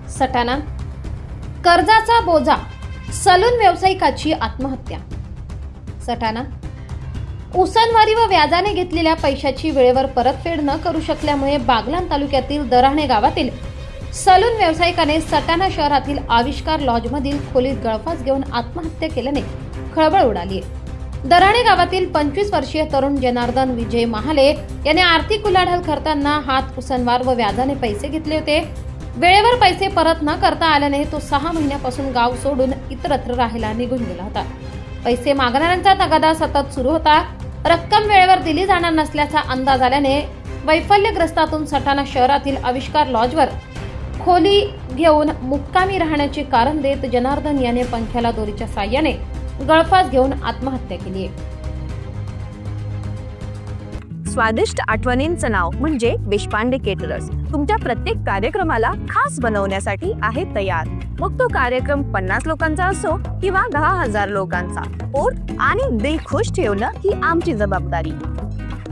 सटाणा, कर्जाचा बोजा, सलून व्यावसायिकाची आत्महत्या। सटाणा, उसनवारी व व्याजाने घेतलेल्या पैशाची वेळेवर परतफेड न करू शकल्यामुळे बागलाण तालुक्यातील दराणे गावातील सलून व्यावसायिकाने सटाणा शहरातील आविष्कार लॉजमधील खोलीत गळफास घेऊन आत्महत्या केल्याने खळबळ उडाली आहे। दराणे गावातील 25 वर्षीय तरुण जनार्दन विजय महाले याने आर्थिक उलाढाल करताना हात उसनवार व व्याजाने पैसे घेतले होते। वेळेवर पैसे परत न करता आल्याने तो 6 महिन्यापासून गाव सोडून इतरत्र राहायला निघून गेला होता। पैसे मागणाऱ्यांचा तगादा सतत सुरू होता। रक्कम वेळेवर दिली जाणार नसल्याचा अंदाज आल्याने वैफल्यग्रस्तातून सटाणा शहरातील आविष्कार लॉजवर खोली घेऊन मुक्कामी राहण्याचे कारण देत जनार्दन याने पंख्याला दोरीच्या साहाय्याने गळफास घेऊन आत्महत्या केली आहे। स्वादिष्ट आठवणींचं नाव म्हणजे देशपांडे केटरर्स तुमच्या प्रत्येक कार्यक्रमाला खास बनवण्यासाठी आहे तयार। मग तो कार्यक्रम 50 लोकांचा असो किंवा 10,000 लोकांचा, पोट आणि दिल खुश ठेवणं ही आमची जबाबदारी।